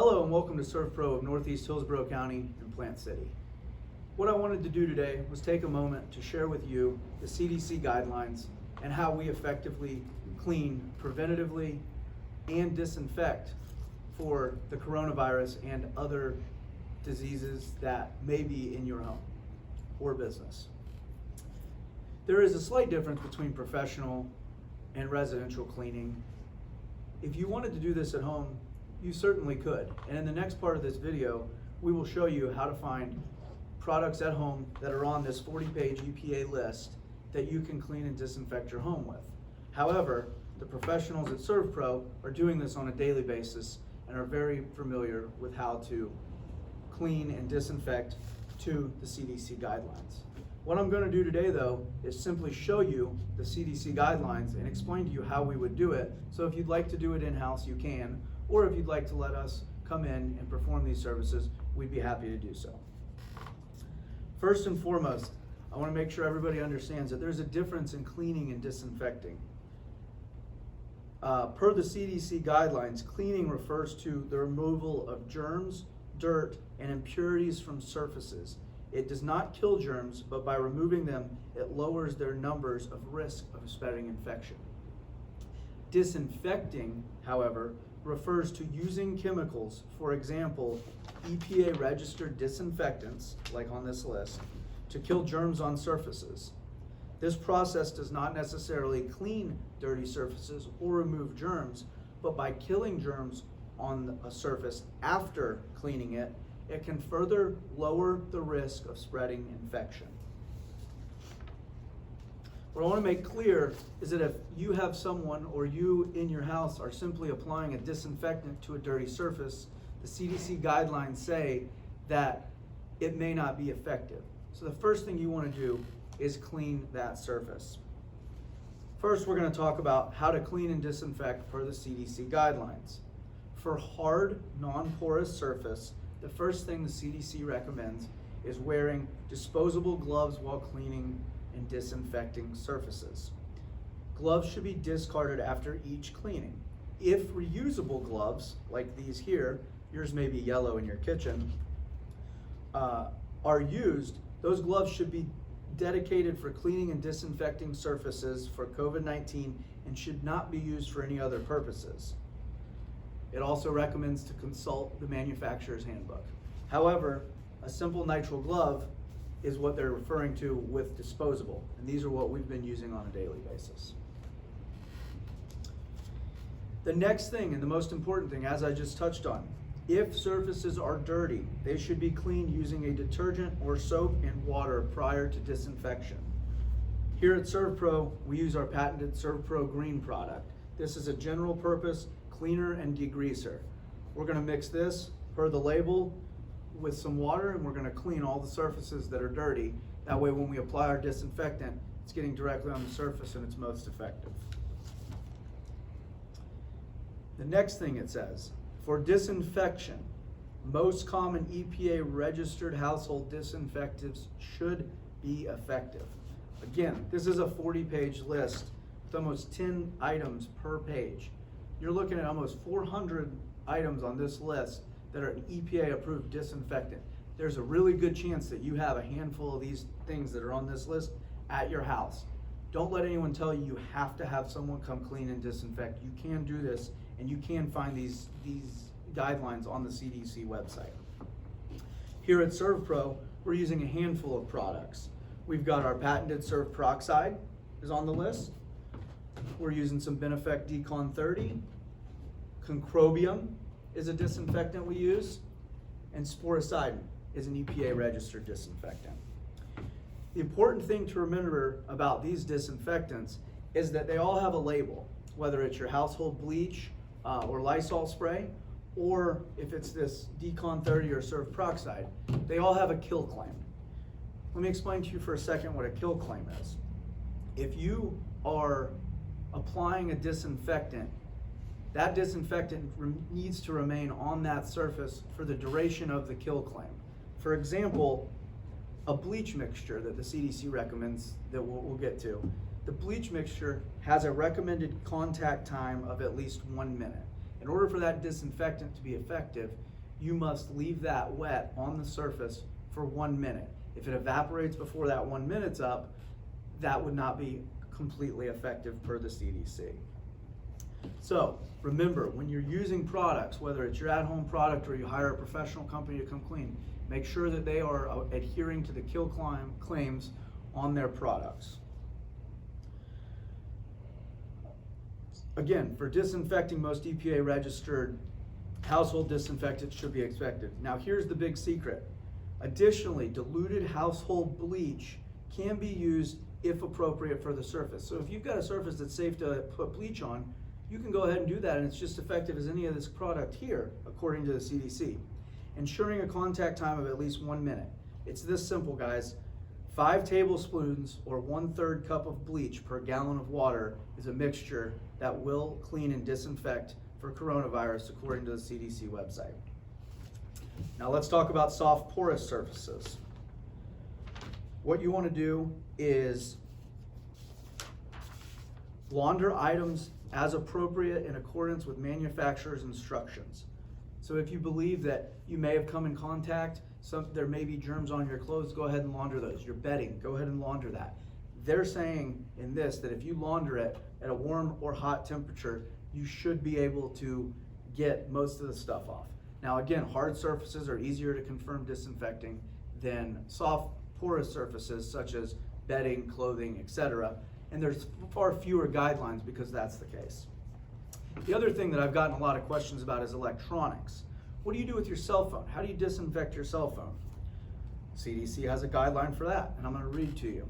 Hello and welcome to SERVPRO of Northeast Hillsborough County and Plant City. What I wanted to do today was take a moment to share with you the CDC guidelines and how we effectively clean preventatively and disinfect for the coronavirus and other diseases that may be in your home or business. There is a slight difference between professional and residential cleaning. If you wanted to do this at home, you certainly could. And in the next part of this video, we will show you how to find products at home that are on this 40-page EPA list that you can clean and disinfect your home with. However, the professionals at SERVPRO are doing this on a daily basis and are very familiar with how to clean and disinfect to the CDC guidelines. What I'm going to do today, though, is simply show you the CDC guidelines and explain to you how we would do it. So if you'd like to do it in-house, you can, or if you'd like to let us come in and perform these services, we'd be happy to do so. First and foremost, I want to make sure everybody understands that there's a difference in cleaning and disinfecting. Per the CDC guidelines, cleaning refers to the removal of germs, dirt, and impurities from surfaces. It does not kill germs, but by removing them, it lowers their numbers of risk of spreading infection. Disinfecting, however, refers to using chemicals, for example, EPA registered disinfectants, like on this list, to kill germs on surfaces. This process does not necessarily clean dirty surfaces or remove germs, but by killing germs on a surface after cleaning it, it can further lower the risk of spreading infection. What I want to make clear is that if you have someone or you in your house are simply applying a disinfectant to a dirty surface, the CDC guidelines say that it may not be effective. So the first thing you want to do is clean that surface. First, we're going to talk about how to clean and disinfect per the CDC guidelines. For hard, non-porous surface, the first thing the CDC recommends is wearing disposable gloves while cleaning and disinfecting surfaces. Gloves should be discarded after each cleaning. If reusable gloves, like these here, yours may be yellow in your kitchen, are used, those gloves should be dedicated for cleaning and disinfecting surfaces for COVID-19 and should not be used for any other purposes. It also recommends to consult the manufacturer's handbook. However, a simple nitrile glove is what they're referring to with disposable, and these are what we've been using on a daily basis. The next thing, and the most important thing, as I just touched on, if surfaces are dirty, they should be cleaned using a detergent or soap and water prior to disinfection. Here at SERVPRO, we use our patented SERVPRO Green product. This is a general purpose cleaner and degreaser. We're going to mix this per the label with some water, and we're going to clean all the surfaces that are dirty. That way when we apply our disinfectant, it's getting directly on the surface and it's most effective. The next thing it says, for disinfection, most common EPA registered household disinfectants should be effective. Again, this is a 40-page list with almost 10 items per page. You're looking at almost 400 items on this list that are an EPA approved disinfectant. There's a really good chance that you have a handful of these things that are on this list at your house. Don't let anyone tell you you have to have someone come clean and disinfect. You can do this, and you can find these guidelines on the CDC website. Here at SERVPRO, we're using a handful of products. We've got our patented Serv Peroxide is on the list. We're using some Disinfect Decon 30. Concrobium is a disinfectant we use, and Sporicidin is an EPA registered disinfectant. The important thing to remember about these disinfectants is that they all have a label, whether it's your household bleach or Lysol spray, or if it's this Decon 30 or Serv Peroxide, they all have a kill claim. Let me explain to you for a second what a kill claim is. If you are applying a disinfectant, that disinfectant needs to remain on that surface for the duration of the kill claim. For example, a bleach mixture that the CDC recommends that we'll get to, the bleach mixture has a recommended contact time of at least 1 minute. In order for that disinfectant to be effective, you must leave that wet on the surface for 1 minute. If it evaporates before that 1 minute's up, that would not be completely effective per the CDC. So remember, when you're using products, whether it's your at-home product or you hire a professional company to come clean, make sure that they are adhering to the kill claims on their products. Again, for disinfecting, most EPA registered household disinfectants should be expected. Now here's the big secret. Additionally, diluted household bleach can be used if appropriate for the surface. So if you've got a surface that's safe to put bleach on, you can go ahead and do that, and it's just effective as any of this product here, according to the CDC. Ensuring a contact time of at least 1 minute. It's this simple, guys. 5 tablespoons or 1/3 cup of bleach per gallon of water is a mixture that will clean and disinfect for coronavirus, according to the CDC website. Now let's talk about soft porous surfaces. What you want to do is launder items as appropriate in accordance with manufacturer's instructions. So if you believe that you may have come in contact, there may be germs on your clothes, go ahead and launder those. Your bedding, go ahead and launder that. They're saying in this that if you launder it at a warm or hot temperature, you should be able to get most of the stuff off. Now again, hard surfaces are easier to confirm disinfecting than soft porous surfaces such as bedding, clothing, etc. And there's far fewer guidelines because that's the case. The other thing that I've gotten a lot of questions about is electronics. What do you do with your cell phone? How do you disinfect your cell phone? CDC has a guideline for that, and I'm going to read to you.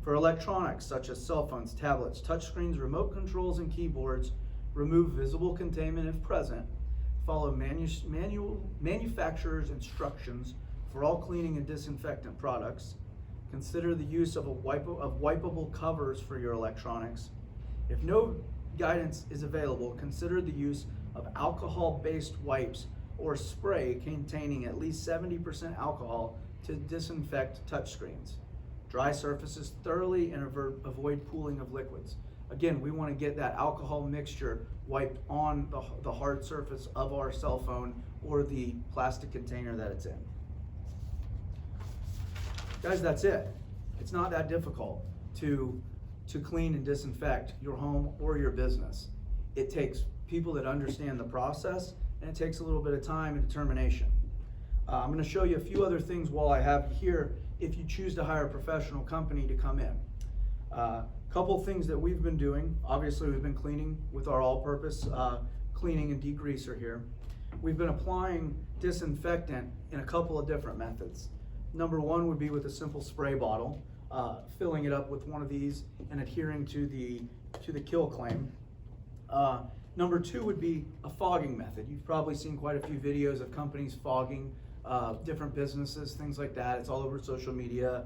For electronics such as cell phones, tablets, touchscreens, remote controls, and keyboards, remove visible containment if present. Follow manufacturer's instructions for all cleaning and disinfectant products. Consider the use of wipeable covers for your electronics. If no guidance is available, consider the use of alcohol-based wipes or spray containing at least 70% alcohol to disinfect touchscreens. Dry surfaces thoroughly and avoid pooling of liquids. Again, we want to get that alcohol mixture wiped on the hard surface of our cell phone or the plastic container that it's in. Guys, that's it. It's not that difficult to clean and disinfect your home or your business. It takes people that understand the process, and it takes a little bit of time and determination. I'm going to show you a few other things while I have you here if you choose to hire a professional company to come in. Couple things that we've been doing. Obviously, we've been cleaning with our all-purpose cleaning and degreaser here. We've been applying disinfectant in a couple of different methods. Number one would be with a simple spray bottle, filling it up with one of these and adhering to the kill claim. Number two would be a fogging method. You've probably seen quite a few videos of companies fogging different businesses, things like that. It's all over social media.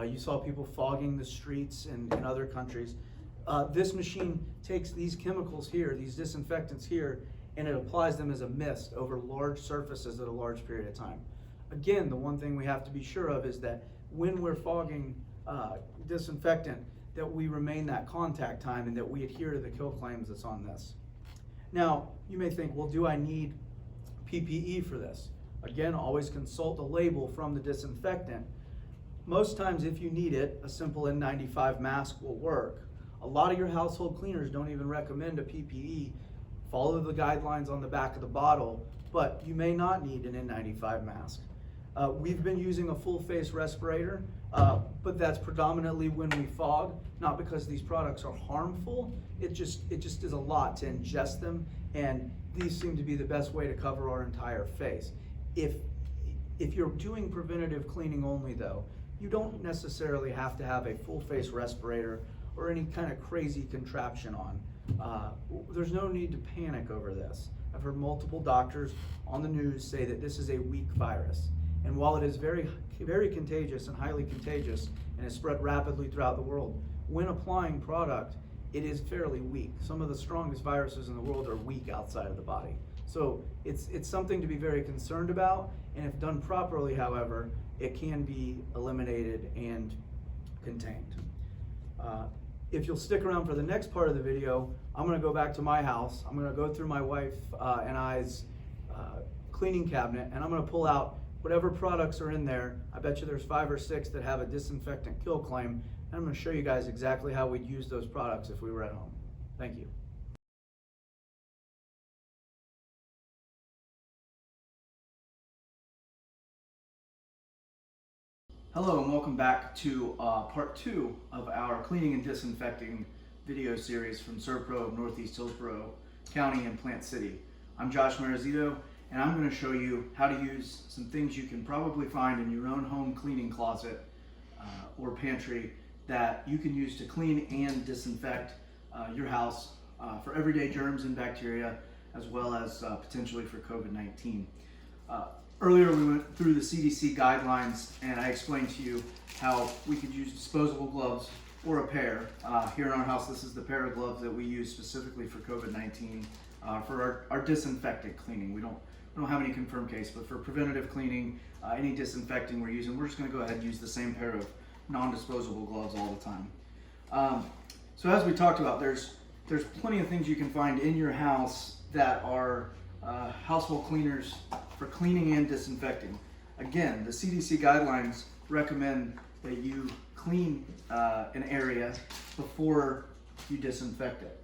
You saw people fogging the streets in other countries. This machine takes these chemicals here, these disinfectants here, and it applies them as a mist over large surfaces at a large period of time. Again, the one thing we have to be sure of is that when we're fogging disinfectant, that we remain that contact time and that we adhere to the kill claims that's on this. Now, you may think, well, do I need PPE for this? Again, always consult the label from the disinfectant. Most times, if you need it, a simple N95 mask will work. A lot of your household cleaners don't even recommend a PPE. Follow the guidelines on the back of the bottle, but you may not need an N95 mask. We've been using a full face respirator, but that's predominantly when we fog, not because these products are harmful. It just is a lot to ingest them, and these seem to be the best way to cover our entire face. If you're doing preventative cleaning only though, you don't necessarily have to have a full face respirator or any kind of crazy contraption on. There's no need to panic over this. I've heard multiple doctors on the news say that this is a weak virus. And while it is very, very contagious and highly contagious and is spread rapidly throughout the world, when applying product, it is fairly weak. Some of the strongest viruses in the world are weak outside of the body. So it's something to be very concerned about, and if done properly, however, it can be eliminated and contained. If you'll stick around for the next part of the video, I'm going to go back to my house. I'm going to go through my wife and I's cleaning cabinet and I'm gonna pull out whatever products are in there. I bet you there's 5 or 6 that have a disinfectant kill claim, and I'm gonna show you guys exactly how we'd use those products if we were at home. Thank you. Hello and welcome back to part 2 of our cleaning and disinfecting video series from SERVPRO of Northeast Hillsborough County and Plant City. I'm Josh Marizito, and I'm going to show you how to use some things you can probably find in your own home cleaning closet or pantry that you can use to clean and disinfect your house for everyday germs and bacteria, as well as potentially for COVID-19. Earlier we went through the CDC guidelines and I explained to you how we could use disposable gloves or a pair. Here in our house, this is the pair of gloves that we use specifically for COVID-19 for our disinfectant cleaning. We don't have any confirmed case, but for preventative cleaning, any disinfecting we're using, we're just gonna go ahead and use the same pair of non-disposable gloves all the time. So as we talked about, there's plenty of things you can find in your house that are household cleaners for cleaning and disinfecting. Again, the CDC guidelines recommend that you clean an area before you disinfect it.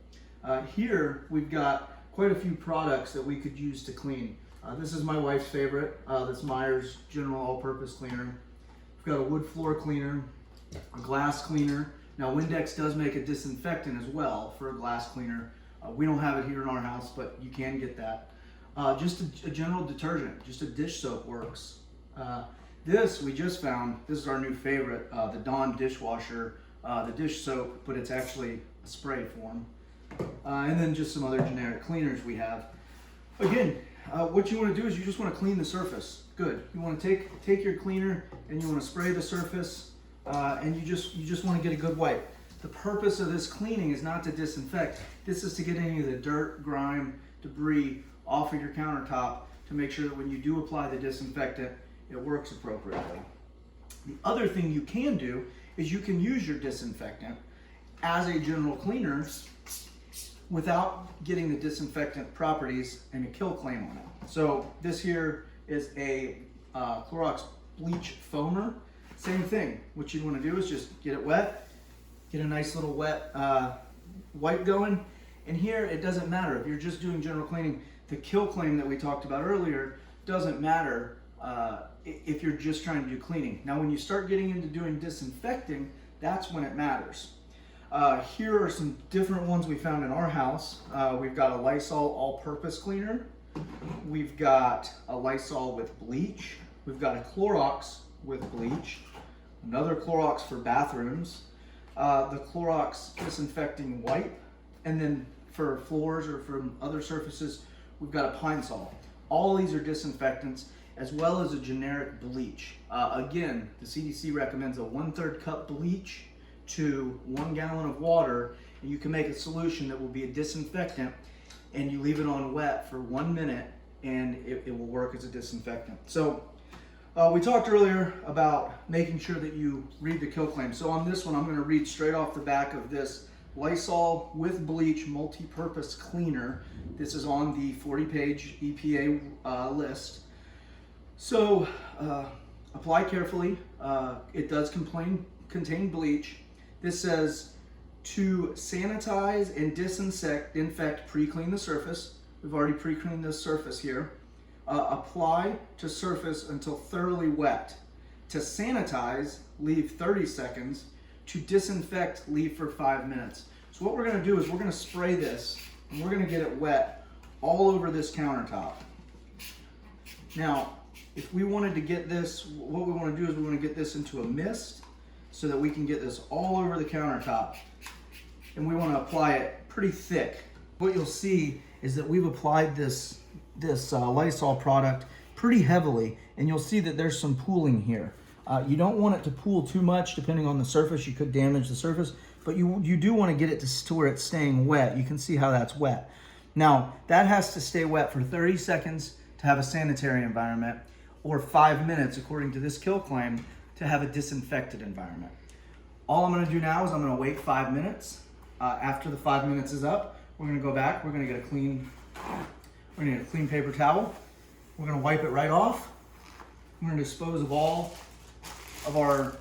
Here we've got quite a few products that we could use to clean. This is my wife's favorite. That's Meyer's General All-Purpose Cleaner. We've got a wood floor cleaner, a glass cleaner. Now Windex does make a disinfectant as well for a glass cleaner. We don't have it here in our house, but you can get that. Just a general detergent, just a dish soap works. This we just found, this is our new favorite, the Dawn dishwasher, the dish soap, but it's actually a spray form. And then just some other generic cleaners we have. Again, what you want to do is you just want to clean the surface. Good. You want to take your cleaner and you want to spray the surface, and you just want to get a good wipe. The purpose of this cleaning is not to disinfect. This is to get any of the dirt, grime, debris off of your countertop to make sure that when you do apply the disinfectant, it works appropriately. The other thing you can do is you can use your disinfectant as a general cleaner without getting the disinfectant properties and a kill claim on it. So this here is a Clorox bleach foamer. Same thing. What you want to do is just get it wet, get a nice little wet wipe going. And here it doesn't matter if you're just doing general cleaning. The kill claim that we talked about earlier doesn't matter if you're just trying to do cleaning. Now when you start getting into doing disinfecting, that's when it matters. Here are some different ones we found in our house. We've got a Lysol all-purpose cleaner. We've got a Lysol with bleach. We've got a Clorox with bleach. Another Clorox for bathrooms. The Clorox disinfecting wipe. And then for floors or from other surfaces, we've got a Pine Sol. All these are disinfectants as well as a generic bleach. Again, the CDC recommends a 1/3 cup bleach to 1 gallon of water, and you can make a solution that will be a disinfectant, and you leave it on wet for 1 minute and it will work as a disinfectant. So we talked earlier about making sure that you read the kill claim. So on this one, I'm going to read straight off the back of this Lysol with bleach multi-purpose cleaner. This is on the 40-page EPA list. So apply carefully. It does contain bleach. This says to sanitize and disinfect, pre-clean the surface. We've already pre-cleaned this surface here. Apply to surface until thoroughly wet. To sanitize, leave 30 seconds. To disinfect, leave for 5 minutes. So what we're going to do is we're going to spray this and we're going to get it wet all over this countertop. Now, if we wanted to get this, what we want to do is we want to get this into a mist so that we can get this all over the countertop. And we want to apply it pretty thick. What you'll see is that we've applied this Lysol product pretty heavily, and you'll see that there's some pooling here. You don't want it to pool too much. Depending on the surface, you could damage the surface, but you do want to get it to where it's staying wet. You can see how that's wet. Now, that has to stay wet for 30 seconds to have a sanitary environment, or 5 minutes, according to this kill claim, to have a disinfected environment. All I'm going to do now is I'm going to wait 5 minutes. After the 5 minutes is up, we're going to go back. We're going to get a clean paper towel, We're gonna wipe it right off. We're gonna dispose of all of our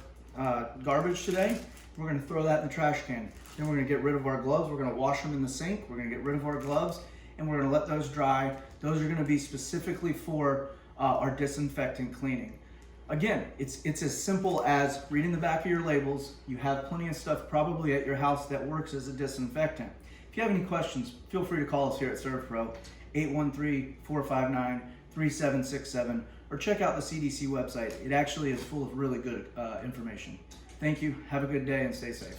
garbage today. We're gonna throw that in the trash can. Then we're gonna get rid of our gloves. We're gonna wash them in the sink. We're gonna get rid of our gloves, and we're gonna let those dry. Those are gonna be specifically for our disinfectant cleaning. Again, it's as simple as reading the back of your labels. You have plenty of stuff probably at your house that works as a disinfectant. If you have any questions, feel free to call us here at SERVPRO, 813-459-3767, or check out the CDC website. It actually is full of really good information. Thank you. Have a good day and stay safe.